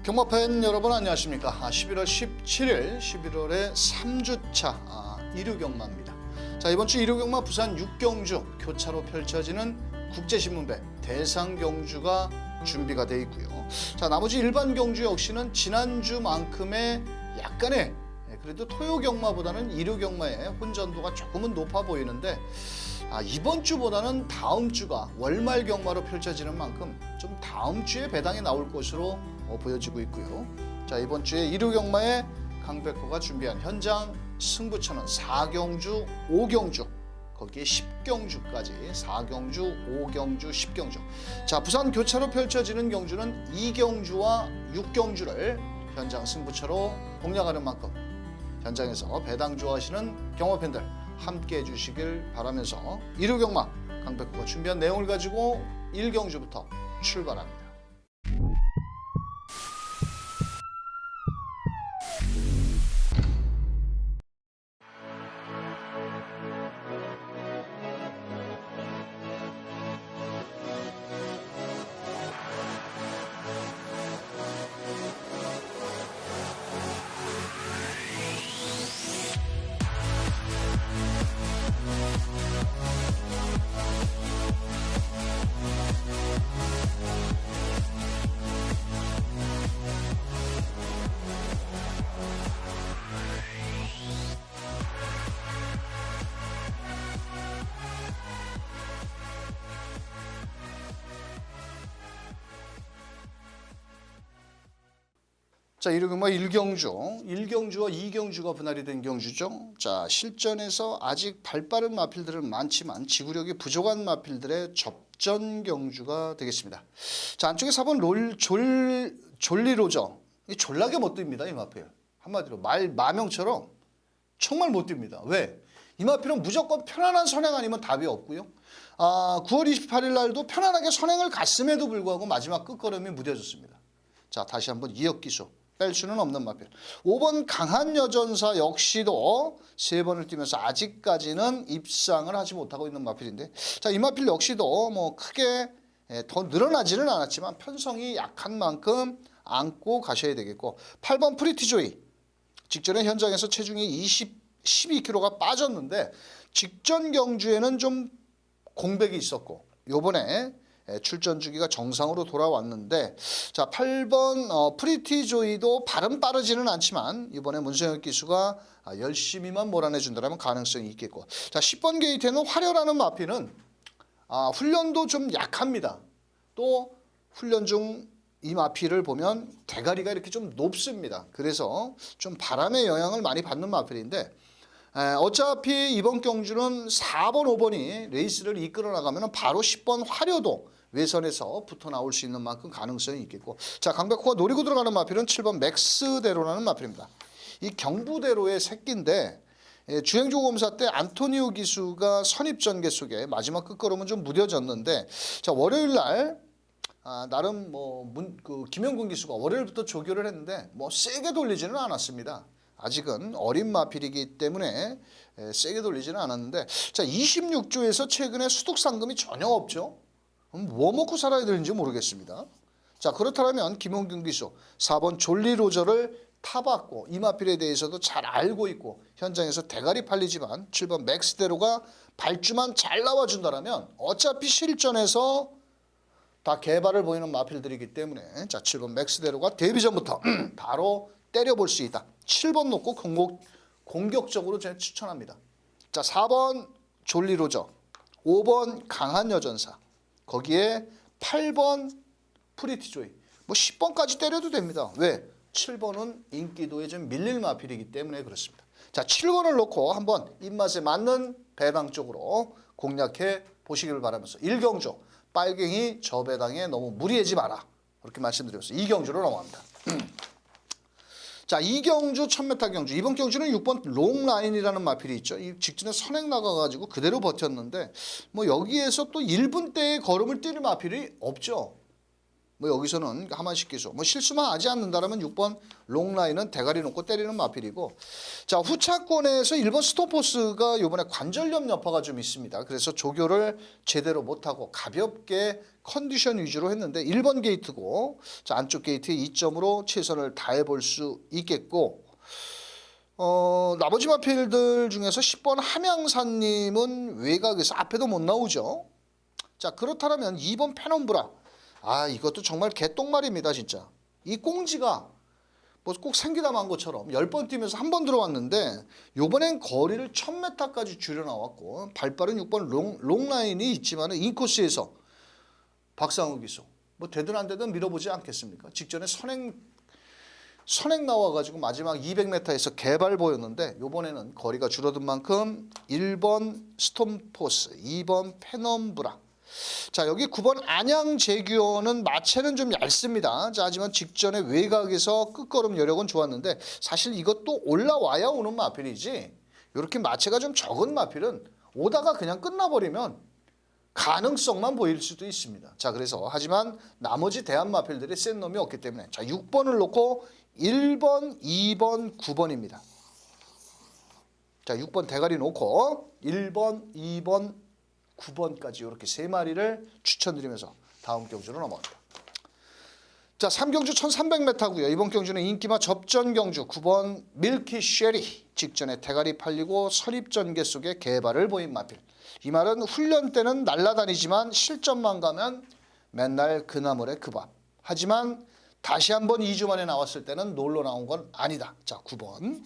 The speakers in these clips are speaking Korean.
경마팬 여러분 안녕하십니까. 11월 17일 11월의 3주차 일요경마입니다. 자, 이번 주 일요경마 부산 6경주 교차로 펼쳐지는 국제신문배 대상경주가 준비가 돼 있고요. 자, 나머지 일반 경주 역시는 지난주만큼의 약간의 그래도 토요경마보다는 일요경마의 혼전도가 조금은 높아 보이는데 이번 주보다는 다음 주가 월말 경마로 펼쳐지는 만큼 좀 다음 주에 배당이 나올 것으로 보여지고 있고요. 자, 이번 주에 일요경마에 강백호가 준비한 현장 승부처는 4경주, 5경주, 거기에 10경주까지 4경주, 5경주, 10경주. 자, 부산 교차로 펼쳐지는 경주는 2경주와 6경주를 현장 승부처로 공략하는 만큼 현장에서 배당 좋아하시는 경마팬들 함께 해주시길 바라면서 일요경마 강백호가 준비한 내용을 가지고 1경주부터 출발합니다. 자, 일요경마 1경주와 2경주가 분할이 된 경주죠. 자, 실전에서 아직 발빠른 마필들은 많지만 지구력이 부족한 마필들의 접전 경주가 되겠습니다. 자, 안쪽에 4번 졸리로저. 이 졸라게 못 뜁니다, 이 마필. 한마디로 마명처럼 정말 못 뜁니다. 왜? 이 마필은 무조건 편안한 선행 아니면 답이 없고요. 9월 28일 날도 편안하게 선행을 갔음에도 불구하고 마지막 끝걸음이 무뎌졌습니다. 자, 다시 한번 이역기수. 뺄 수는 없는 마필. 5번 강한 여전사 역시도 3번을 뛰면서 아직까지는 입상을 하지 못하고 있는 마필인데, 자, 이 마필 역시도 뭐 크게 더 늘어나지는 않았지만 편성이 약한 만큼 안고 가셔야 되겠고, 8번 프리티조이. 직전에 현장에서 체중이 12kg가 빠졌는데 직전 경주에는 좀 공백이 있었고 요번에 출전 주기가 정상으로 돌아왔는데, 자, 8번 프리티조이도 발은 빠르지는 않지만 이번에 문성혁 기수가 열심히만 몰아내준다면 가능성이 있겠고, 자, 10번 게이트에는 화려라는 마필은 훈련도 좀 약합니다. 또 훈련 중 이 마필을 보면 대가리가 이렇게 좀 높습니다. 그래서 좀 바람의 영향을 많이 받는 마필인데, 어차피 이번 경주는 4번, 5번이 레이스를 이끌어 나가면 바로 10번 화려도 외선에서 붙어 나올 수 있는 만큼 가능성이 있겠고, 자, 강백호가 노리고 들어가는 마필은 7번 맥스대로라는 마필입니다. 이 경부대로의 새끼인데 주행조 검사 때 안토니오 기수가 선입전개 속에 마지막 끝걸음은 좀 무뎌졌는데, 자, 월요일 날 나름 김영근 기수가 월요일부터 조교를 했는데 뭐 세게 돌리지는 않았습니다. 아직은 어린 마필이기 때문에 세게 돌리지는 않았는데, 자, 26조에서 최근에 수독 상금이 전혀 없죠. 뭐 먹고 살아야 되는지 모르겠습니다. 자, 그렇다면 김용균 기수 4번 졸리로저를 타봤고 이 마필에 대해서도 잘 알고 있고 현장에서 대가리 팔리지만 7번 맥스대로가 발주만 잘 나와준다면 어차피 실전에서 다 개발을 보이는 마필들이기 때문에, 자, 7번 맥스대로가 데뷔 전부터 바로 때려볼 수 있다. 7번 놓고 공격적으로 제가 추천합니다. 자, 4번 졸리로저, 5번 강한 여전사, 거기에 8번 프리티조이, 뭐 10번까지 때려도 됩니다. 왜? 7번은 인기도에 좀 밀릴 마필이기 때문에 그렇습니다. 자, 7번을 놓고 한번 입맛에 맞는 배당 쪽으로 공략해 보시길 바라면서 1경주 빨갱이 저 배당에 너무 무리하지 마라, 그렇게 말씀드리면서 2경주로 넘어갑니다. 자, 2경주 1000m 경주. 이번 경주는 6번 롱라인이라는 마필이 있죠. 이 직전에 선행 나가가지고 그대로 버텼는데 뭐 여기에서 또 1분대의 걸음을 뛰는 마필이 없죠. 뭐 여기서는 하만식 기수. 뭐 실수만 하지 않는다라면 6번 롱라인은 대가리 놓고 때리는 마필이고. 자, 후차권에서 1번 스톰포스가 이번에 관절염 여파가 좀 있습니다. 그래서 조교를 제대로 못하고 가볍게 컨디션 위주로 했는데 1번 게이트고, 자, 안쪽 게이트에 2점으로 최선을 다해 볼 수 있겠고, 나머지 마필들 중에서 10번 함양산님은 외곽에서 앞에도 못 나오죠. 자, 그렇다면 2번 페넘브라. 아, 이것도 정말 개똥말입니다, 진짜. 이 꽁지가 뭐 꼭 생기다만 것처럼 10번 뛰면서 한 번 들어왔는데 요번엔 거리를 1000m까지 줄여 나왔고, 발빠른 6번 롱라인이 있지만 인코스에서 박상우 기수 뭐 되든 안 되든 밀어보지 않겠습니까? 직전에 선행 나와가지고 마지막 200m에서 개발 보였는데 요번에는 거리가 줄어든 만큼 1번 스톰포스, 2번 페넘브라. 자, 여기 9번 안양제규어는 마체는 좀 얇습니다. 자, 하지만 직전에 외곽에서 끝걸음 여력은 좋았는데 사실 이것도 올라와야 오는 마필이지, 이렇게 마체가 좀 적은 마필은 오다가 그냥 끝나버리면 가능성만 보일 수도 있습니다. 자, 그래서 하지만 나머지 대한 마필들이 센 놈이 없기 때문에, 자, 6번을 놓고 1번, 2번, 9번입니다. 자, 6번 대가리 놓고 1번, 2번, 9번까지 이렇게 세 마리를 추천드리면서 다음 경주로 넘어갑니다. 자, 3경주 1300m고요. 이번 경주는 인기마 접전 경주 9번 밀키 쉐리. 직전에 대가리 팔리고 선입전개 속에 개발을 보인 마필. 이 말은 훈련 때는 날아다니지만 실전만 가면 맨날 그나물의 그 밥. 하지만 다시 한번 2주 만에 나왔을 때는 놀러 나온 건 아니다. 자, 9번.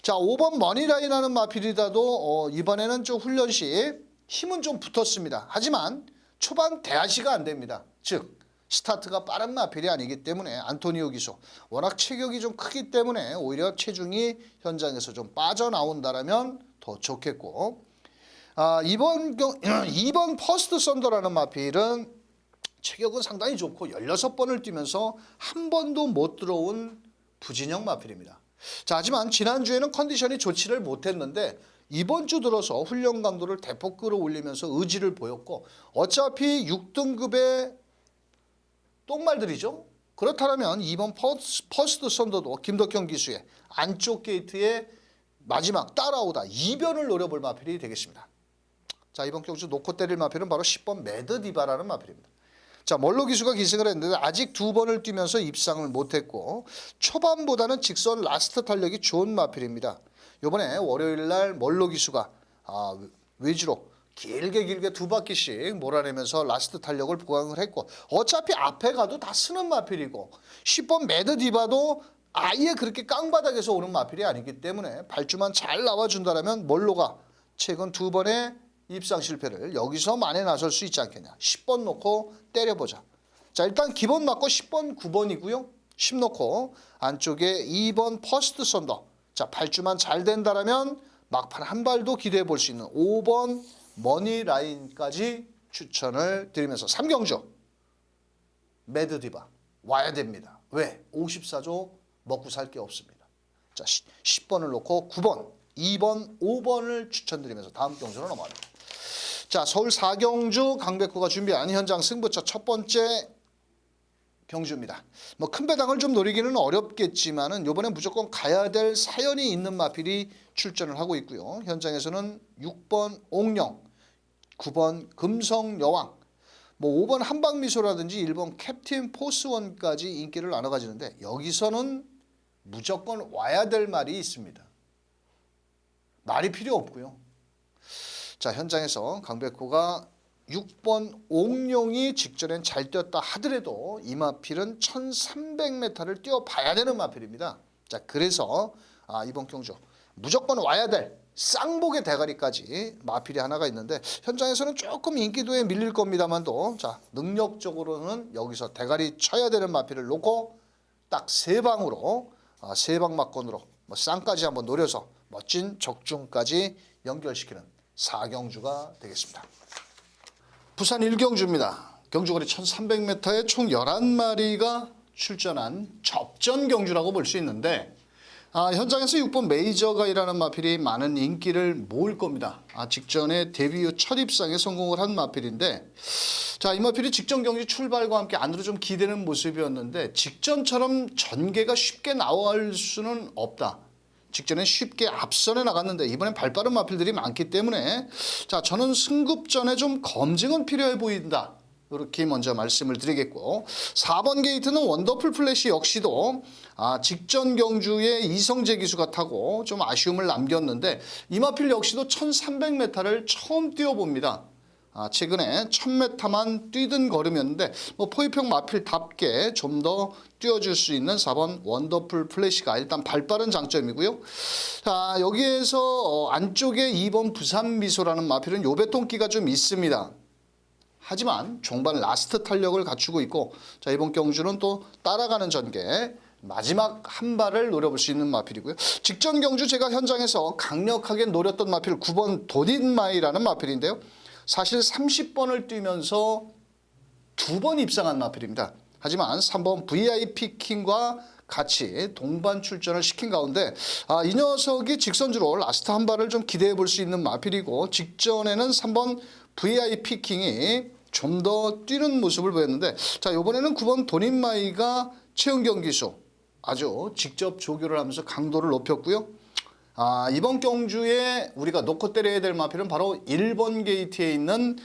자, 5번 머니라인 하는 마필이라도 이번에는 좀 훈련 시 힘은 좀 붙었습니다. 하지만 초반 대하시가 안 됩니다. 즉 스타트가 빠른 마필이 아니기 때문에 안토니오 기수 워낙 체격이 좀 크기 때문에 오히려 체중이 현장에서 좀 빠져나온다라면 더 좋겠고, 2번 퍼스트 썬더라는 마필은 체격은 상당히 좋고 16번을 뛰면서 한 번도 못 들어온 부진형 마필입니다. 자, 하지만 지난주에는 컨디션이 좋지를 못했는데 이번 주 들어서 훈련 강도를 대폭 끌어올리면서 의지를 보였고, 어차피 6등급의 똥말들이죠. 그렇다면 2번 퍼스트 썬더도 김덕형 기수의 안쪽 게이트에 마지막 따라오다 2변을 노려볼 마필이 되겠습니다. 자, 이번 경주 놓고 때릴 마필은 바로 10번 매드디바라는 마필입니다. 자, 멀로 기수가 기승을 했는데 아직 2번을 뛰면서 입상을 못했고, 초반보다는 직선 라스트 탄력이 좋은 마필입니다. 이번에 월요일날 멀로 기수가 외주로 길게 두 바퀴씩 몰아내면서 라스트 탄력을 보강을 했고, 어차피 앞에 가도 다 쓰는 마필이고 10번 매드디바도 아예 그렇게 깡바닥에서 오는 마필이 아니기 때문에 발주만 잘 나와준다면 멀로가 최근 2번의 입상 실패를 여기서 만에 나설 수 있지 않겠냐. 10번 놓고 때려보자. 자, 일단 기본 맞고 10번 9번이고요. 10 놓고 안쪽에 2번 퍼스트 썬더. 자, 발주만 잘 된다라면 막판 한 발도 기대해 볼 수 있는 5번 머니라인까지 추천을 드리면서 3경주 매드디바 와야 됩니다. 왜? 54조 먹고 살 게 없습니다. 자, 10번을 놓고 9번, 2번, 5번을 추천드리면서 다음 경주로 넘어갑니다. 자, 서울 4경주 강백호가 준비한 현장 승부처 첫 번째 경주입니다. 뭐 큰 배당을 좀 노리기는 어렵겠지만은 이번엔 무조건 가야 될 사연이 있는 마필이 출전을 하고 있고요. 현장에서는 6번 옥령, 9번 금성여왕, 뭐 5번 한방미소라든지 1번 캡틴 포스원까지 인기를 나눠 가지는데, 여기서는 무조건 와야 될 말이 있습니다. 말이 필요 없고요. 자, 현장에서 강백호가 6번 옥룡이 직전엔 잘 뛰었다 하더라도 이 마필은 1300m를 뛰어봐야 되는 마필입니다. 자, 그래서 이번 경주 무조건 와야 될 쌍복의 대가리까지 마필이 하나가 있는데, 현장에서는 조금 인기도에 밀릴 겁니다만도, 자, 능력적으로는 여기서 대가리 쳐야 되는 마필을 놓고 딱 세 방으로 세 방 막건으로 뭐 쌍까지 한번 노려서 멋진 적중까지 연결시키는 4경주가 되겠습니다. 부산 1경주입니다. 경주거리 1300m에 총 11마리가 출전한 접전 경주라고 볼 수 있는데, 현장에서 6번 메이저가이라는 마필이 많은 인기를 모을 겁니다. 직전에 데뷔 후 첫 입상에 성공을 한 마필인데, 자, 이 마필이 직전 경기 출발과 함께 안으로 좀 기대는 모습이었는데 직전처럼 전개가 쉽게 나올 수는 없다. 직전에 쉽게 앞선에 나갔는데 이번엔 발빠른 마필들이 많기 때문에, 자, 저는 승급전에 좀 검증은 필요해 보인다. 이렇게 먼저 말씀을 드리겠고, 4번 게이트는 원더풀 플래시 역시도 직전 경주에 이성재 기수가 타고 좀 아쉬움을 남겼는데 이 마필 역시도 1300m를 처음 뛰어봅니다. 최근에 1000m만 뛰던 걸음이었는데 포위평 마필답게 좀 더 뛰어줄 수 있는 4번 원더풀 플래시가 일단 발빠른 장점이고요. 자, 여기에서 안쪽에 2번 부산 미소라는 마필은 요배통기가 좀 있습니다. 하지만 종반 라스트 탄력을 갖추고 있고, 자, 이번 경주는 또 따라가는 전개 마지막 한 발을 노려볼 수 있는 마필이고요. 직전 경주 제가 현장에서 강력하게 노렸던 마필 9번 도딘마이라는 마필인데요. 사실 30번을 뛰면서 2번 입상한 마필입니다. 하지만 3번 VIP 킹과 같이 동반 출전을 시킨 가운데 이 녀석이 직선주로 라스트 한 발을 좀 기대해 볼 수 있는 마필이고, 직전에는 3번 VIP 킹이 좀 더 뛰는 모습을 보였는데, 자, 이번에는 9번 도닌마이가 최은경 기수 아주 직접 조교를 하면서 강도를 높였고요. 이번 경주에 우리가 놓고 때려야 될 마필은 바로 1번 게이트에 있는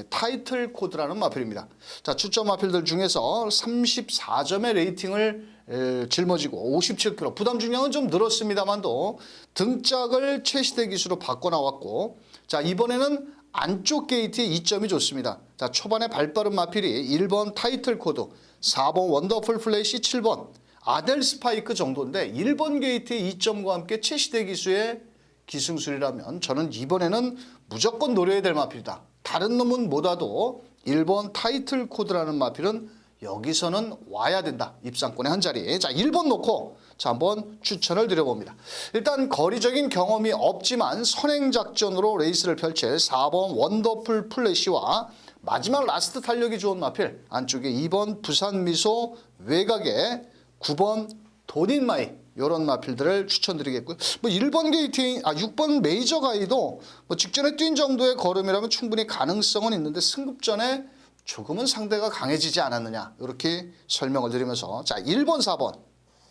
타이틀 코드라는 마필입니다. 자, 추천 마필들 중에서 34점의 레이팅을 짊어지고 57kg, 부담 중량은 좀 늘었습니다만도 등짝을 최시대 기수로 바꿔 나왔고, 자, 이번에는 안쪽 게이트에 2점이 좋습니다. 자, 초반에 발빠른 마필이 1번 타이틀 코드, 4번 원더풀 플래시, 7번 아델 스파이크 정도인데 1번 게이트의 2점과 함께 최시대 기수의 기승술이라면 저는 이번에는 무조건 노려야 될 마필이다. 다른 놈은 못 와도 1번 타이틀 코드라는 마필은 여기서는 와야 된다. 입상권의 한 자리. 자, 1번 놓고 자, 한번 추천을 드려봅니다. 일단 거리적인 경험이 없지만 선행작전으로 레이스를 펼칠 4번 원더풀 플래시와 마지막 라스트 탄력이 좋은 마필 안쪽에 2번 부산미소, 외곽에 9번 도닌마이, 이런 마필들을 추천드리겠고요. 1번 게이팅, 6번 메이저 가이도 직전에 뛴 정도의 걸음이라면 충분히 가능성은 있는데 승급전에 조금은 상대가 강해지지 않았느냐, 이렇게 설명을 드리면서, 자, 1번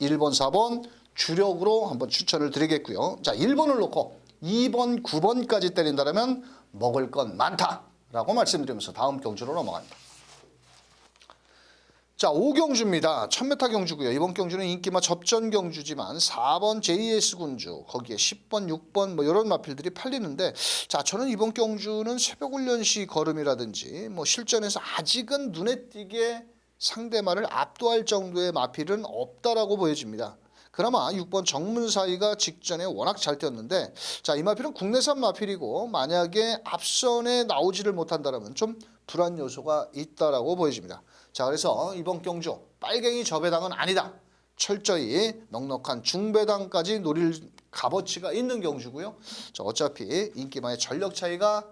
4번 주력으로 한번 추천을 드리겠고요. 자, 1번을 놓고 2번 9번까지 때린다면 먹을 건 많다라고 말씀드리면서 다음 경주로 넘어갑니다. 자, 5경주입니다. 1000m 경주고요. 이번 경주는 인기마 접전 경주지만 4번 JS 군주, 거기에 10번, 6번 이런 마필들이 팔리는데, 자, 저는 이번 경주는 새벽 훈련 시 걸음이라든지 실전에서 아직은 눈에 띄게 상대마를 압도할 정도의 마필은 없다라고 보여집니다. 그나마 6번 정문사이가 직전에 워낙 잘 뛰었는데, 자, 이 마필은 국내산 마필이고 만약에 앞선에 나오지를 못한다면 좀 불안 요소가 있다라고 보여집니다. 자, 그래서 이번 경주 빨갱이 저배당은 아니다. 철저히 넉넉한 중배당까지 노릴 값어치가 있는 경주고요. 자, 어차피 인기마의 전력 차이가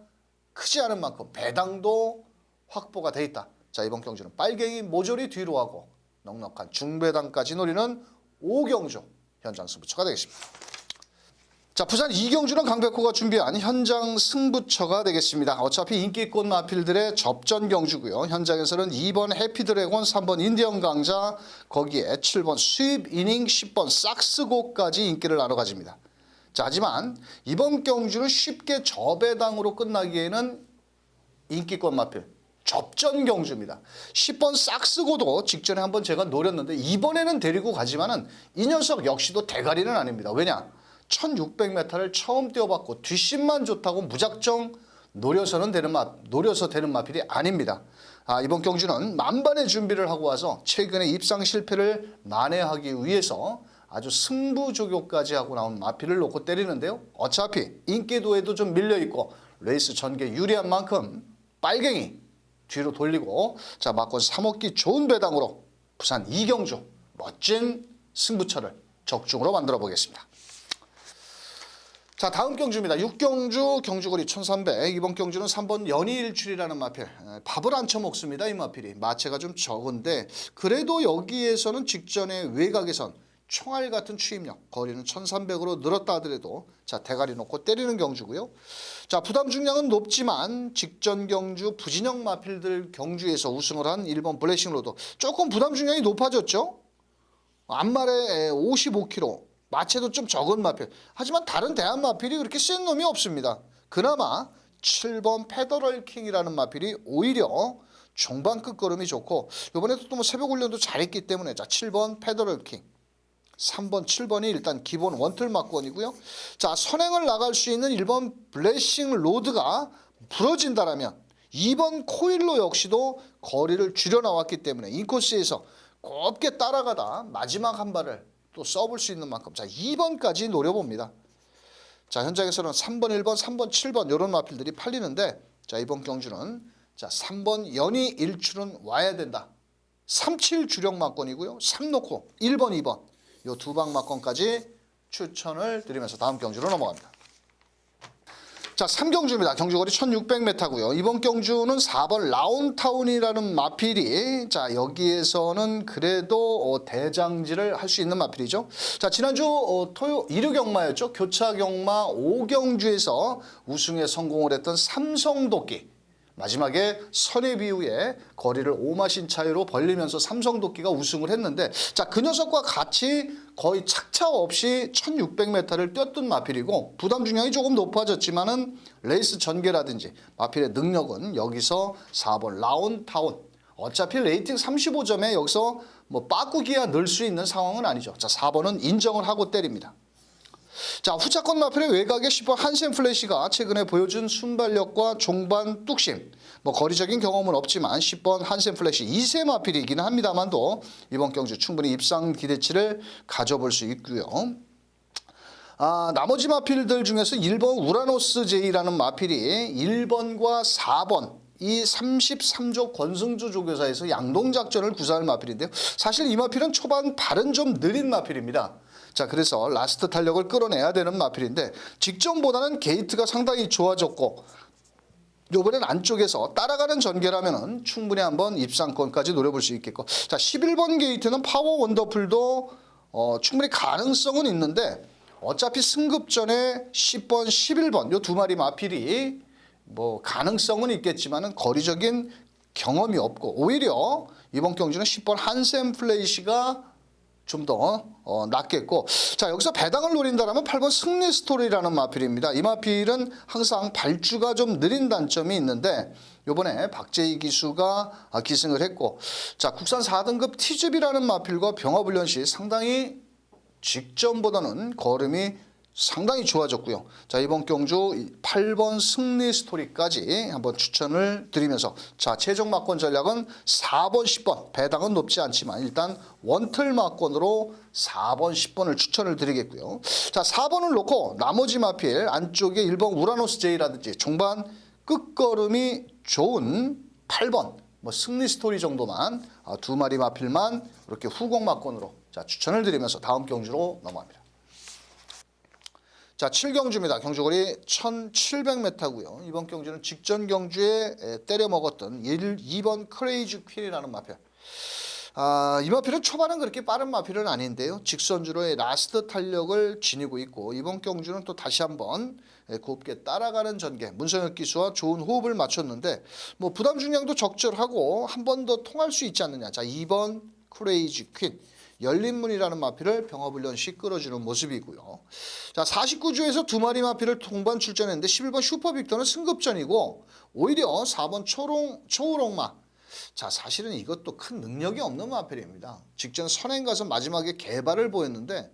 크지 않은 만큼 배당도 확보가 돼 있다. 자, 이번 경주는 빨갱이 모조리 뒤로 하고 넉넉한 중배당까지 노리는 5경주 현장 승부처가 되겠습니다. 자, 부산 2경주는 강백호가 준비한 현장 승부처가 되겠습니다. 어차피 인기꽃 마필들의 접전 경주고요. 현장에서는 2번 해피드래곤, 3번 인디언 강자, 거기에 7번 수입 이닝, 10번 싹스고까지 인기를 나눠 가집니다. 자, 하지만 이번 경주는 쉽게 저배당으로 끝나기에는 인기꽃 마필 접전 경주입니다. 10번 싹스고도 직전에 한번 제가 노렸는데 이번에는 데리고 가지만은 이 녀석 역시도 대가리는 아닙니다. 왜냐? 1600m를 처음 뛰어봤고 뒷심만 좋다고 무작정 노려서 되는 마필이 아닙니다. 이번 경주는 만반의 준비를 하고 와서 최근에 입상 실패를 만회하기 위해서 아주 승부조교까지 하고 나온 마필을 놓고 때리는데요. 어차피 인기도에도 좀 밀려있고 레이스 전개 유리한 만큼 빨갱이 뒤로 돌리고, 자, 막권 3억기 좋은 배당으로 부산 2경주 멋진 승부처를 적중으로 만들어 보겠습니다. 자, 다음 경주입니다. 6경주 경주거리 1300. 이번 경주는 3번 연희일출이라는 마필. 밥을 안 처먹습니다. 이 마필이. 마체가 좀 적은데 그래도 여기에서는 직전에 외곽에선 총알 같은 추입력, 거리는 1300으로 늘었다 하더라도 자 대가리 놓고 때리는 경주고요. 자 부담 중량은 높지만 직전 경주 부진영 마필들 경주에서 우승을 한 1번 블레싱 로드 조금 부담 중량이 높아졌죠. 앞말에 55kg, 마체도 좀 적은 마필. 하지만 다른 대한 마필이 그렇게 센 놈이 없습니다. 그나마 7번 페더럴 킹이라는 마필이 오히려 중반 끝걸음이 좋고 이번에도 또 뭐 새벽 훈련도 잘했기 때문에 자 7번 페더럴 킹, 3번, 7번이 일단 기본 원틀 막권이고요. 자 선행을 나갈 수 있는 1번 블레싱 로드가 부러진다라면 2번 코일로 역시도 거리를 줄여 나왔기 때문에 인코스에서 곱게 따라가다 마지막 한 발을 또 써볼 수 있는 만큼 자 2번까지 노려봅니다. 자 현장에서는 3번, 1번, 3번, 7번 이런 마필들이 팔리는데 자 이번 경주는 자 3번 연이 일출은 와야 된다. 37 주력 막권이고요. 3 놓고 1번, 2번 요 두 방 막권까지 추천을 드리면서 다음 경주로 넘어갑니다. 자 3경주입니다. 경주거리 1600m고요. 이번 경주는 4번 라운타운이라는 마필이 자 여기에서는 그래도 대장질을 할 수 있는 마필이죠. 자 지난주 일요 경마였죠. 교차 경마 5경주에서 우승에 성공을 했던 삼성도끼. 마지막에 선입 이후에 거리를 오마신 차이로 벌리면서 삼성도끼가 우승을 했는데 자 그 녀석과 같이 거의 착차 없이 1600m를 뛰었던 마필이고 부담 중량이 조금 높아졌지만은 레이스 전개라든지 마필의 능력은 여기서 4번 라운타운 어차피 레이팅 35점에 여기서 뭐 빠꾸기야 넣을 수 있는 상황은 아니죠. 자 4번은 인정을 하고 때립니다. 자 후차권 마필의 외곽에 10번 한센 플래시가 최근에 보여준 순발력과 종반 뚝심 뭐 거리적인 경험은 없지만 10번 한센 플래시 2세 마필이기는 합니다만도 이번 경주 충분히 입상 기대치를 가져볼 수 있고요. 나머지 마필들 중에서 1번 우라노스 제이라는 마필이 1번과 4번 이 33조 권승주 조교사에서 양동작전을 구사할 마필인데요. 사실 이 마필은 초반 발은 좀 느린 마필입니다. 자 그래서 라스트 탄력을 끌어내야 되는 마필인데 직전보다는 게이트가 상당히 좋아졌고 이번엔 안쪽에서 따라가는 전개라면은 충분히 한번 입상권까지 노려볼 수 있겠고 자 11번 게이트는 파워 원더풀도 충분히 가능성은 있는데 어차피 승급전에 10번, 11번 요 두 마리 마필이 뭐 가능성은 있겠지만은 거리적인 경험이 없고 오히려 이번 경주는 10번 한샘 플레이시가 좀 더 낫겠고 자 여기서 배당을 노린다라면 8번 승리 스토리라는 마필입니다. 이 마필은 항상 발주가 좀 느린 단점이 있는데 이번에 박재희 기수가 기승을 했고 자 국산 4등급 티즈비라는 마필과 병합훈련 시 상당히 직전보다는 걸음이 상당히 좋아졌고요. 자 이번 경주 8번 승리 스토리까지 한번 추천을 드리면서 자 최종 막권 전략은 4번 10번 배당은 높지 않지만 일단 원틀 막권으로 4번 10번을 추천을 드리겠고요. 자 4번을 놓고 나머지 마필 안쪽에 1번 우라노스 제이라든지 종반 끝걸음이 좋은 8번 뭐 승리 스토리 정도만 두 마리 마필만 이렇게 후공 막권으로 자 추천을 드리면서 다음 경주로 넘어갑니다. 자 7경주입니다. 경주거리 1700m고요. 이번 경주는 직전 경주에 때려 먹었던 2번 크레이지 퀸이라는 마필. 이 마필은 초반은 그렇게 빠른 마필은 아닌데요. 직선주로의 라스트 탄력을 지니고 있고 이번 경주는 또 다시 한번 곱게 따라가는 전개 문성혁 기수와 좋은 호흡을 맞췄는데 뭐 부담 중량도 적절하고 한 번 더 통할 수 있지 않느냐. 자 2번 크레이지 퀸. 열린문이라는 마필을 병합훈련 시 끌어주는 모습이고요. 자 49주에서 두 마리 마필을 동반 출전했는데 11번 슈퍼빅터는 승급전이고 오히려 4번 초우롱마 자 사실은 이것도 큰 능력이 없는 마필입니다. 직전 선행 가서 마지막에 개발을 보였는데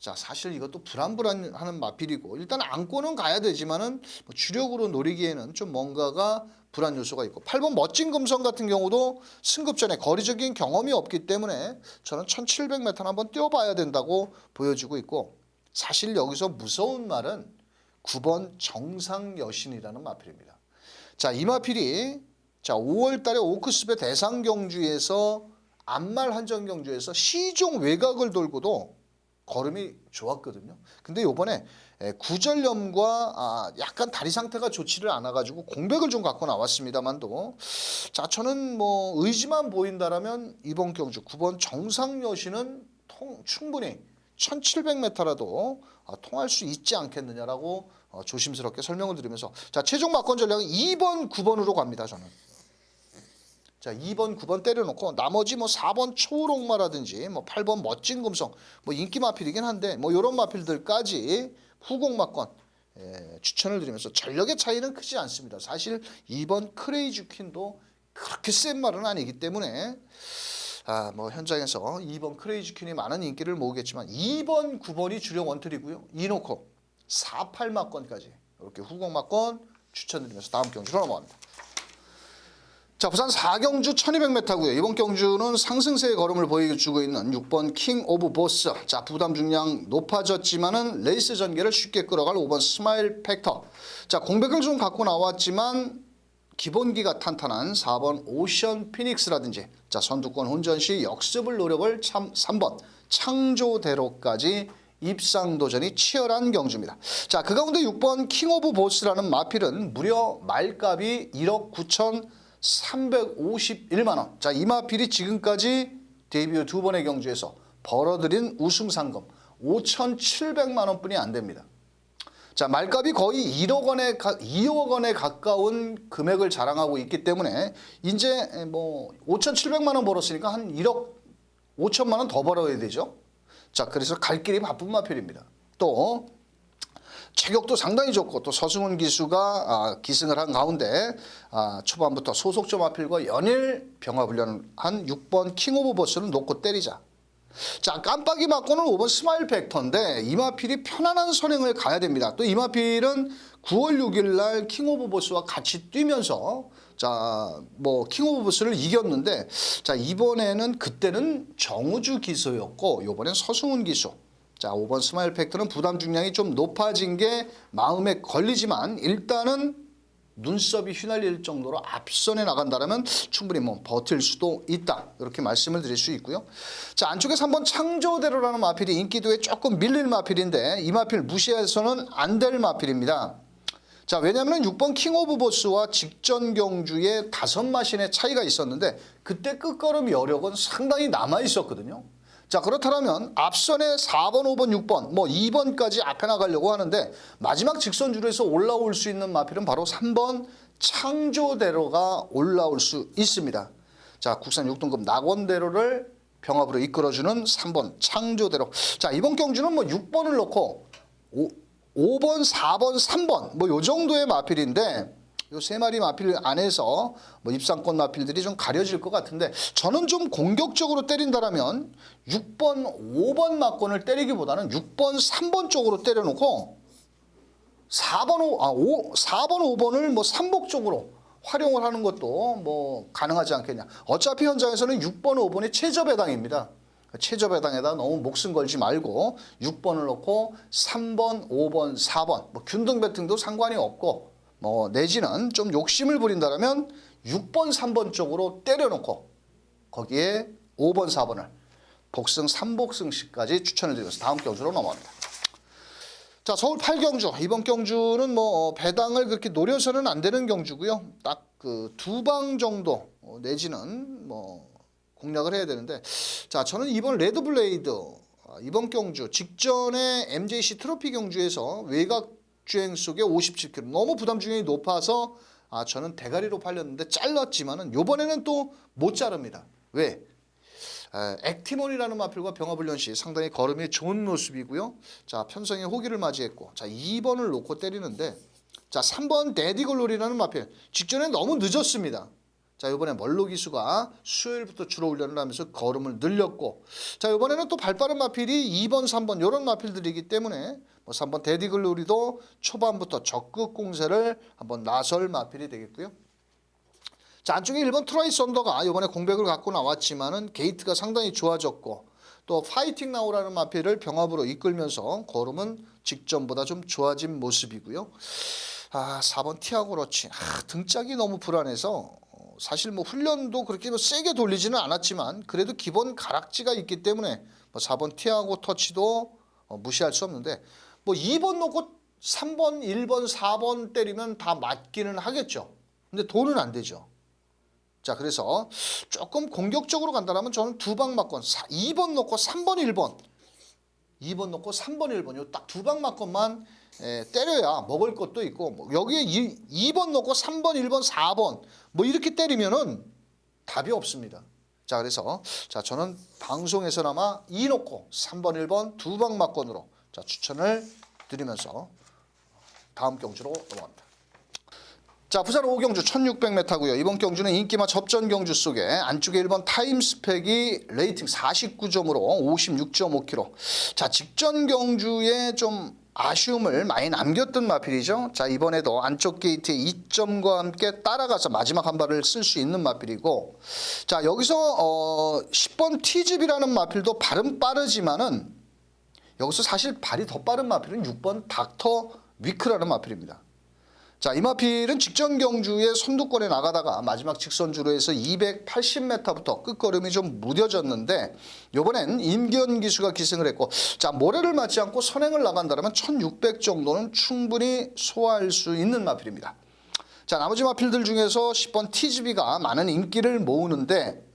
자 사실 이것도 불안불안하는 마필이고 일단 안고는 가야 되지만은 뭐 주력으로 노리기에는 좀 뭔가가 불안 요소가 있고 8번 멋진 금성 같은 경우도 승급전에 거리적인 경험이 없기 때문에 저는 1700m는 한번 뛰어봐야 된다고 보여지고 있고 사실 여기서 무서운 말은 9번 정상여신이라는 마필입니다. 자 이 마필이 자 5월 달에 오크스배 대상 경주에서 안말 한정 경주에서 시종 외곽을 돌고도 걸음이 좋았거든요. 근데 요번에 구절염과 약간 다리 상태가 좋지를 않아가지고 공백을 좀 갖고 나왔습니다만도 자 저는 뭐 의지만 보인다라면 이번 경주 9번 정상여신은 충분히 1700m라도 통할 수 있지 않겠느냐라고 조심스럽게 설명을 드리면서 자, 최종 막권 전략은 2번, 9번으로 갑니다. 저는. 자, 2번, 9번 때려놓고 나머지 뭐 4번 초록마라든지 뭐 8번 멋진 금성 뭐 인기 마필이긴 한데 뭐 이런 마필들까지 후공 막권 추천을 드리면서 전력의 차이는 크지 않습니다. 사실 2번 크레이지 퀸도 그렇게 센 말은 아니기 때문에 뭐 현장에서 2번 크레이지 퀸이 많은 인기를 모으겠지만 2번, 9번이 주력 원툴이고요. 이놓고 4, 8막권까지 이렇게 후공 막권 추천드리면서 다음 경주로 넘어갑니다. 자, 부산 4경주 1200m고요. 이번 경주는 상승세의 걸음을 보여주고 있는 6번 킹 오브 보스. 자, 부담 중량 높아졌지만은 레이스 전개를 쉽게 끌어갈 5번 스마일 팩터. 자, 공백을 좀 갖고 나왔지만 기본기가 탄탄한 4번 오션 피닉스라든지 자, 선두권 혼전 시 역습을 노려볼 3번 창조대로까지 입상 도전이 치열한 경주입니다. 자, 그 가운데 6번 킹 오브 보스라는 마필은 무려 말값이 1억 9,351만 원. 자, 이 마필이 지금까지 데뷔 2번의 경주에서 벌어들인 우승 상금 5,700만 원뿐이 안 됩니다. 자, 말값이 거의 2억 원에 가까운 금액을 자랑하고 있기 때문에 이제 뭐 5,700만 원 벌었으니까 한 1억 5천만 원 더 벌어야 되죠. 자, 그래서 갈 길이 바쁜 마필입니다. 또 체격도 상당히 좋고 또 서승훈 기수가 기승을 한 가운데 초반부터 소속조 마필과 연일 병합을 한 6번 킹 오브 보스는 놓고 때리자. 자, 깜빡이 맞고는 5번 스마일 팩터인데 이 마필이 편안한 선행을 가야 됩니다. 또 이 마필은 9월 6일 날 킹 오브 보스와 같이 뛰면서 자, 뭐 킹 오브 보스를 이겼는데 자, 이번에는 그때는 정우주 기수였고 이번엔 서승훈 기수. 자, 5번 스마일 팩터는 부담 중량이 좀 높아진 게 마음에 걸리지만 일단은 눈썹이 휘날릴 정도로 앞선에 나간다면 충분히 뭐 버틸 수도 있다. 이렇게 말씀을 드릴 수 있고요. 자, 안쪽에서 한번 창조대로라는 마필이 인기도에 조금 밀릴 마필인데 이 마필 무시해서는 안 될 마필입니다. 자, 왜냐하면 6번 킹 오브 보스와 직전 경주에 5마신의 차이가 있었는데 그때 끝걸음 여력은 상당히 남아 있었거든요. 자, 그렇다면 앞선에 4번, 5번, 6번, 뭐 2번까지 앞에 나가려고 하는데 마지막 직선줄에서 올라올 수 있는 마필은 바로 3번 창조대로가 올라올 수 있습니다. 자, 국산 6등급 낙원대로를 병합으로 이끌어주는 3번 창조대로. 자, 이번 경주는 뭐 6번을 넣고 5번, 4번, 3번 뭐 요 정도의 마필인데 요 세 마리 마필 안에서 뭐 입상권 마필들이 좀 가려질 것 같은데 저는 좀 공격적으로 때린다라면 6번, 5번 마권을 때리기보다는 6번, 3번 쪽으로 때려놓고 4번, 5번을 뭐 3복 쪽으로 활용을 하는 것도 뭐 가능하지 않겠냐. 어차피 현장에서는 6번, 5번이 최저 배당입니다. 최저 배당에다 너무 목숨 걸지 말고 6번을 넣고 3번, 5번, 4번 뭐 균등 배팅도 상관이 없고 뭐 내지는 좀 욕심을 부린다면 6번, 3번 쪽으로 때려놓고 거기에 5번, 4번을 복승 3복승시까지 추천을 드리면서 다음 경주로 넘어갑니다. 자, 서울 8경주. 이번 경주는 뭐 배당을 그렇게 노려서는 안 되는 경주고요. 딱 그 2방 정도 내지는 뭐 공략을 해야 되는데 자, 저는 이번 레드블레이드 이번 경주 직전에 MJC 트로피 경주에서 외곽 주행 속에 57km 너무 부담 중량이 높아서 저는 대가리로 팔렸는데 잘랐지만은 요번에는 또 못 자릅니다. 왜? 액티몬이라는 마필과 병합훈련 시 상당히 걸음이 좋은 모습이고요. 자, 편성의 호기를 맞이했고 자, 2번을 놓고 때리는데 자, 3번 데디글로리라는 마필 직전에 너무 늦었습니다. 자, 이번에 멀로 기수가 수요일부터 주로 훈련을 하면서 걸음을 늘렸고 자, 이번에는 또 발빠른 마필이 2번, 3번 이런 마필들이기 때문에 뭐 3번 데디글로리도 초반부터 적극 공세를 한번 나설 마필이 되겠고요. 자, 안쪽에 1번 트라이 썬더가 이번에 공백을 갖고 나왔지만은 게이트가 상당히 좋아졌고 또 파이팅 나우라는 마필을 병합으로 이끌면서 걸음은 직전보다 좀 좋아진 모습이고요. 4번 티아고 러치 등짝이 너무 불안해서 사실 뭐 훈련도 그렇게 뭐 세게 돌리지는 않았지만 그래도 기본 가락지가 있기 때문에 뭐 4번 티아고 터치도 무시할 수 없는데 뭐 2번 놓고 3번, 1번, 4번 때리면 다 맞기는 하겠죠. 근데 돈은 안 되죠. 자, 그래서 조금 공격적으로 간다면 저는 두 방 맞건 2번 놓고 3번 1번 2번 놓고 3번 1번 요 딱 두 방 맞건만 때려야 먹을 것도 있고 뭐 여기에 2번 놓고 3번 1번 4번 뭐 이렇게 때리면은 답이 없습니다. 자, 그래서 자 저는 방송에서나마 2 놓고 3번 1번 두 방 맞건으로 자 추천을 드리면서 다음 경주로 넘어갑니다. 자, 부산 5경주 1600m고요. 이번 경주는 인기마 접전 경주 속에 안쪽에 1번 타임스펙이 레이팅 49점으로 56.5km. 자, 직전 경주에 좀 아쉬움을 많이 남겼던 마필이죠. 자, 이번에도 안쪽 게이트에 2점과 함께 따라가서 마지막 한 발을 쓸 수 있는 마필이고, 자, 여기서 10번 티집이라는 마필도 발은 빠르지만은 여기서 사실 발이 더 빠른 마필은 6번 닥터 위크라는 마필입니다. 자, 이 마필은 직전 경주에 선두권에 나가다가 마지막 직선주로 해서 280m부터 끝걸음이 좀 무뎌졌는데 이번엔 임기현 기수가 기승을 했고, 자, 모래를 맞지 않고 선행을 나간다면 1600 정도는 충분히 소화할 수 있는 마필입니다. 자, 나머지 마필들 중에서 10번 TGB가 많은 인기를 모으는데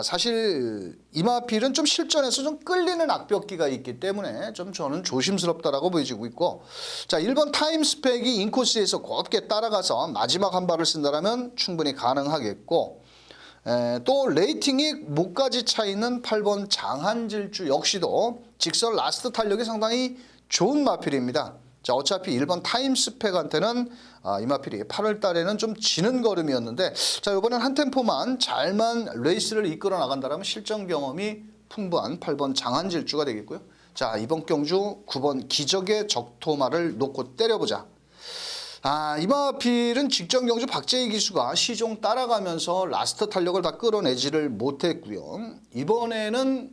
사실 이 마필은 좀 실전에서 좀 끌리는 악벽기가 있기 때문에 좀 저는 조심스럽다라고 보여지고 있고, 자, 1번 타임스펙이 인코스에서 곱게 따라가서 마지막 한 발을 쓴다면 충분히 가능하겠고, 또 레이팅이 목까지 차 있는 8번 장한질주 역시도 직선 라스트 탄력이 상당히 좋은 마필입니다. 자, 어차피 1번 타임스펙한테는 이 마필이 8월 달에는 좀 지는 걸음이었는데, 자, 이번엔 한 템포만 잘만 레이스를 이끌어 나간다면 실전 경험이 풍부한 8번 장한질주가 되겠고요. 자, 이번 경주 9번 기적의 적토마를 놓고 때려보자. 이 마필은 직전 경주 박재희 기수가 시종 따라가면서 라스트 탄력을 다 끌어내지를 못했고요. 이번에는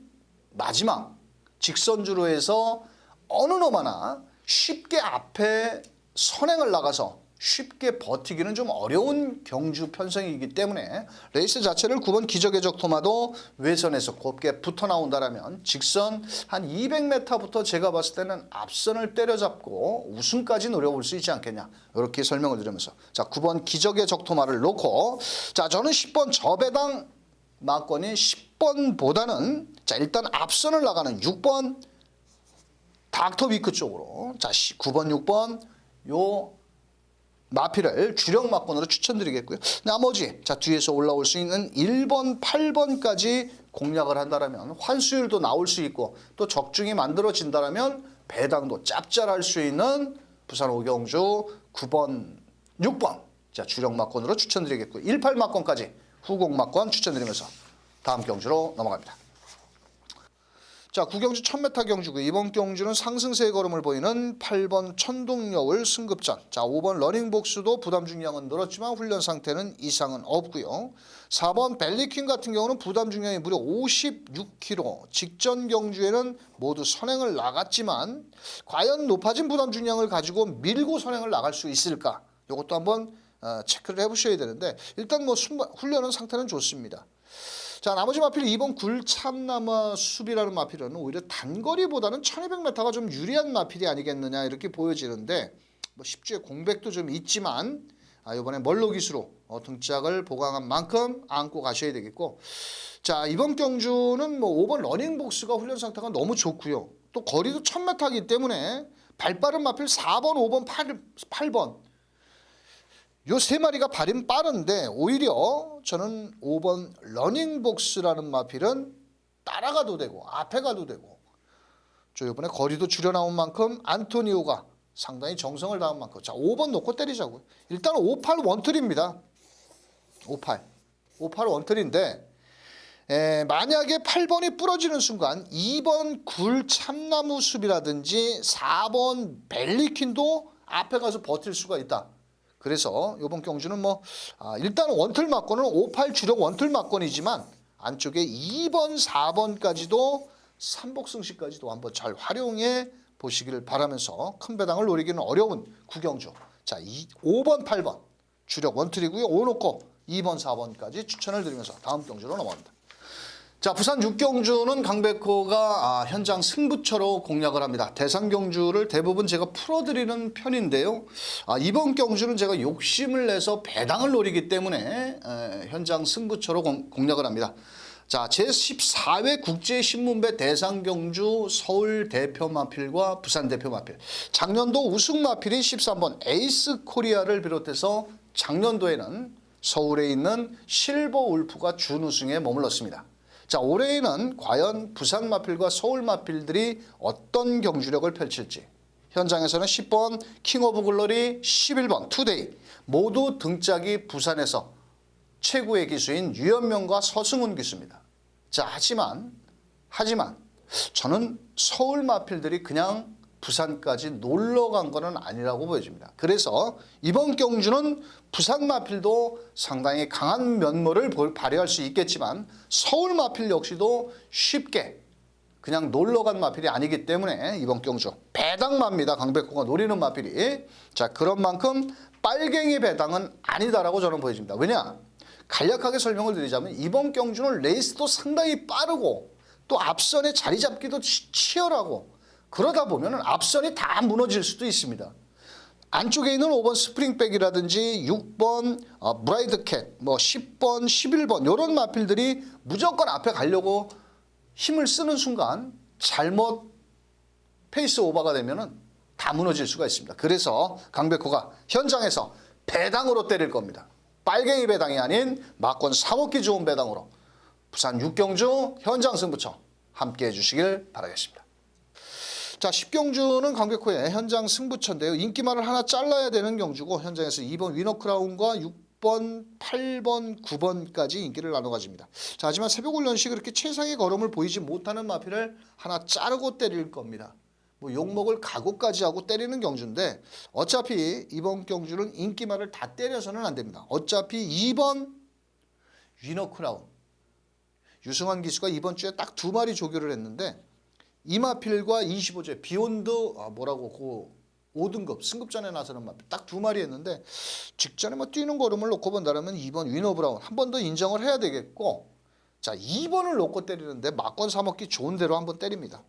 마지막 직선주로 해서 어느 놈 하나 쉽게 앞에 선행을 나가서 쉽게 버티기는 좀 어려운 경주 편성이기 때문에 레이스 자체를 9번 기적의 적토마도 외선에서 곱게 붙어 나온다라면 직선 한 200m부터 제가 봤을 때는 앞선을 때려잡고 우승까지 노려볼 수 있지 않겠냐, 이렇게 설명을 드리면서 자, 9번 기적의 적토마를 놓고, 자, 저는 10번 저배당 마건인 10번보다는 자, 일단 앞선을 나가는 6번 닥터 위크 쪽으로, 자, 9번 6번 요 마필을 주력 막건으로 추천드리겠고요. 나머지 자, 뒤에서 올라올 수 있는 1번 8번까지 공략을 한다면 환수율도 나올 수 있고 또 적중이 만들어진다면 배당도 짭짤할 수 있는 부산 5경주 9번 6번 자, 주력 막건으로 추천드리겠고요. 18 막건까지 후공 막건 추천드리면서 다음 경주로 넘어갑니다. 자, 9경주 1000m 경주고 이번 경주는 상승세의 걸음을 보이는 8번 천동여울 승급전. 자, 5번 러닝복스도 부담 중량은 늘었지만 훈련 상태는 이상은 없고요. 4번 벨리퀸 같은 경우는 부담 중량이 무려 56kg. 직전 경주에는 모두 선행을 나갔지만 과연 높아진 부담 중량을 가지고 밀고 선행을 나갈 수 있을까? 이것도 한번 체크를 해보셔야 되는데 일단 뭐 훈련은 상태는 좋습니다. 자, 나머지 마필 2번 굴참나무 숲이라는 마필은 오히려 단거리보다는 1200m가 좀 유리한 마필이 아니겠느냐 이렇게 보여지는데 뭐 10주에 공백도 좀 있지만 이번에 멀로 기수로 등짝을 보강한 만큼 안고 가셔야 되겠고, 자, 이번 경주는 뭐 5번 러닝복스가 훈련 상태가 너무 좋고요. 또 거리도 1000m이기 때문에 발빠른 마필 4번 5번 8번 요 세 마리가 발은 빠른데 오히려 저는 5번 러닝복스라는 마필은 따라가도 되고 앞에 가도 되고, 저 이번에 거리도 줄여나온 만큼 안토니오가 상당히 정성을 다한 만큼 자, 5번 놓고 때리자고요. 일단 58 원틀입니다. 58 원틀인데 만약에 8번이 부러지는 순간 2번 굴참나무 숲이라든지 4번 벨리퀸도 앞에 가서 버틸 수가 있다. 그래서 이번 경주는 뭐 일단 원틀 막건은 58 주력 원틀 막건이지만 안쪽에 2번 4번까지도 삼복승시까지도 한번 잘 활용해 보시기를 바라면서 큰 배당을 노리기는 어려운 구경주. 자, 5번 8번 주력 원틀이고요. 5 놓고 2번 4번까지 추천을 드리면서 다음 경주로 넘어갑니다. 자, 부산 6경주는 강백호가 현장 승부처로 공략을 합니다. 대상 경주를 대부분 제가 풀어드리는 편인데요. 이번 경주는 제가 욕심을 내서 배당을 노리기 때문에 현장 승부처로 공략을 합니다. 자, 제14회 국제신문배 대상 경주 서울 대표 마필과 부산 대표 마필. 작년도 우승 마필인 13번 에이스 코리아를 비롯해서 작년도에는 서울에 있는 실버 울프가 준우승에 머물렀습니다. 자, 올해에는 과연 부산 마필과 서울 마필들이 어떤 경주력을 펼칠지. 현장에서는 10번 킹 오브 글로리, 11번 투데이 모두 등짝이 부산에서 최고의 기수인 유현명과 서승훈 기수입니다. 자, 하지만 저는 서울 마필들이 그냥 부산까지 놀러 간 거는 아니라고 보여집니다. 그래서 이번 경주는 부산 마필도 상당히 강한 면모를 발휘할 수 있겠지만 서울 마필 역시도 쉽게 그냥 놀러 간 마필이 아니기 때문에 이번 경주 배당마입니다. 강백호가 노리는 마필이. 자, 그런 만큼 빨갱이 배당은 아니다라고 저는 보여집니다. 왜냐? 간략하게 설명을 드리자면 이번 경주는 레이스도 상당히 빠르고 또 앞선에 자리 잡기도 치열하고 그러다 보면 앞선이 다 무너질 수도 있습니다. 안쪽에 있는 5번 스프링백이라든지 6번 브라이드캣, 10번, 11번 이런 마필들이 무조건 앞에 가려고 힘을 쓰는 순간 잘못 페이스 오버가 되면 다 무너질 수가 있습니다. 그래서 강백호가 현장에서 배당으로 때릴 겁니다. 빨갱이 배당이 아닌 막권 사먹기 좋은 배당으로 부산 6경주 현장 승부처 함께해 주시길 바라겠습니다. 자, 10경주는 강백호의 현장 승부처인데요. 인기말을 하나 잘라야 되는 경주고 현장에서 2번 위너크라운과 6번, 8번, 9번까지 인기를 나눠 가집니다. 자, 하지만 새벽훈련시 그렇게 최상의 걸음을 보이지 못하는 마필을 하나 자르고 때릴 겁니다. 욕먹을 각오까지 하고 때리는 경주인데 어차피 이번 경주는 인기말을 다 때려서는 안 됩니다. 어차피 2번 위너크라운 유승환 기수가 이번 주에 딱 2마리 조교를 했는데 이마필과 25제 비욘드 5등급 승급전에 나서는 마필 딱 2마리 했는데 직전에 뛰는 걸음을 놓고 본다면 2번 위너브라운 한 번 더 인정을 해야 되겠고 자 2번을 놓고 때리는데 막권 사먹기 좋은 대로 한번 때립니다.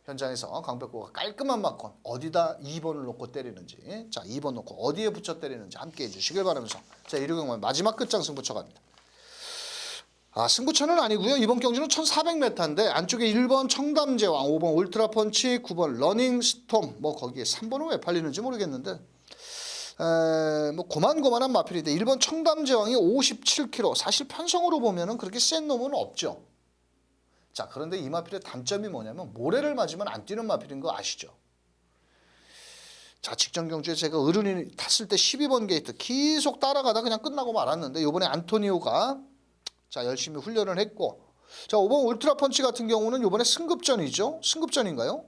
현장에서 강백호가 깔끔한 막권 어디다 2번을 놓고 때리는지 자 2번 놓고 어디에 붙여 때리는지 함께 해주시길 바라면서 자 이륙경만 마지막 끝장 승부처 갑니다. 승부처는 아니고요. 이번 경주는 1400m인데 안쪽에 1번 청담제왕, 5번 울트라펀치, 9번 러닝스톰 거기에 3번은 왜 팔리는지 모르겠는데 고만고만한 마필인데 1번 청담제왕이 57kg 사실 편성으로 보면 그렇게 센 놈은 없죠. 자 그런데 이 마필의 단점이 뭐냐면 모래를 맞으면 안 뛰는 마필인 거 아시죠? 자 직전 경주에 제가 어른이 탔을 때 12번 게이트 계속 따라가다 그냥 끝나고 말았는데 이번에 안토니오가 자 열심히 훈련을 했고 자 5번 울트라펀치 같은 경우는 이번에 승급전이죠. 승급전인가요?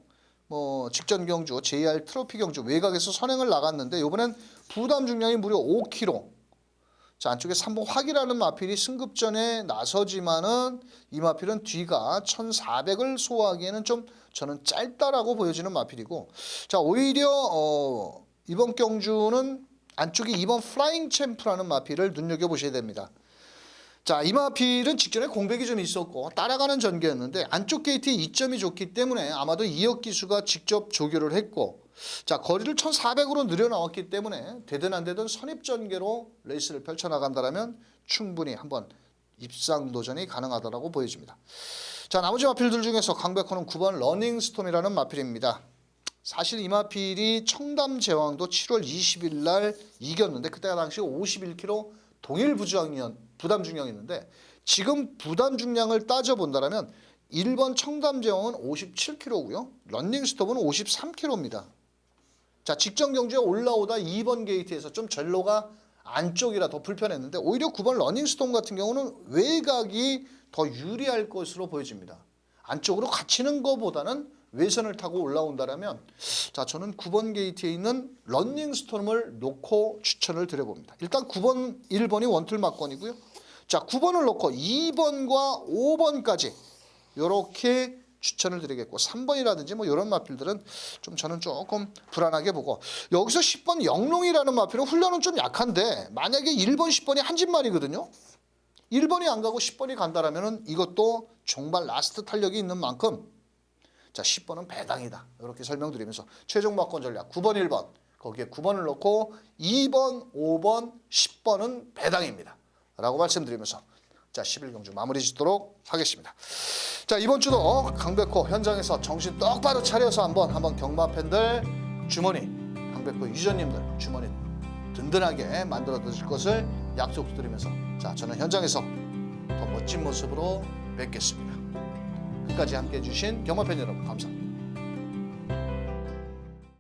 직전 경주 JR 트로피 경주 외곽에서 선행을 나갔는데 이번엔 부담 중량이 무려 5kg. 자 안쪽에 3번 확이라는 마필이 승급전에 나서지만은 이 마필은 뒤가 1400을 소화하기에는 좀 저는 짧다라고 보여지는 마필이고 자 오히려 이번 경주는 안쪽에 2번 플라잉 챔프라는 마필을 눈여겨보셔야 됩니다. 자, 이 마필은 직전에 공백이 좀 있었고 따라가는 전개였는데 안쪽 게이트에 이점이 좋기 때문에 아마도 이혁 기수가 직접 조교를 했고 자 거리를 1400으로 늘려나왔기 때문에 되든 안 되든 선입 전개로 레이스를 펼쳐나간다면 충분히 한번 입상 도전이 가능하다고 보여집니다. 자 나머지 마필들 중에서 강백호는 9번 러닝스톰이라는 마필입니다. 사실 이 마필이 청담제왕도 7월 20일 날 이겼는데 그때가 당시 51kg 동일 부담 중량이었는데 지금 부담 중량을 따져본다면 1번 청담제왕은 57kg고요. 런닝스톱은 53kg입니다. 자 직전 경주에 올라오다 2번 게이트에서 좀 전로가 안쪽이라 더 불편했는데 오히려 9번 러닝스톰 같은 경우는 외곽이 더 유리할 것으로 보여집니다. 안쪽으로 갇히는 것보다는 외선을 타고 올라온다면 자 저는 9번 게이트에 있는 러닝스톰을 놓고 추천을 드려봅니다. 일단 9번, 1번이 원툴 막권이고요. 자 9번을 놓고 2번과 5번까지 이렇게 추천을 드리겠고 3번이라든지 이런 마필들은 좀 저는 조금 불안하게 보고 여기서 10번 영롱이라는 마필은 훈련은 좀 약한데 만약에 1번, 10번이 한 집만이거든요. 1번이 안 가고 10번이 간다라면은 이것도 정말 라스트 탄력이 있는 만큼 자 10번은 배당이다. 이렇게 설명드리면서 최종 막권 전략 9번 1번 거기에 9번을 넣고 2번 5번 10번은 배당입니다. 라고 말씀드리면서 자 11경주 마무리 짓도록 하겠습니다. 자 이번 주도 강백호 현장에서 정신 똑바로 차려서 한번 경마 팬들 주머니 강백호 유저님들 주머니 든든하게 만들어 드릴 것을 약속드리면서 자 저는 현장에서 더 멋진 모습으로 뵙겠습니다. 끝까지 함께해 주신 경마 팬 여러분 감사합니다.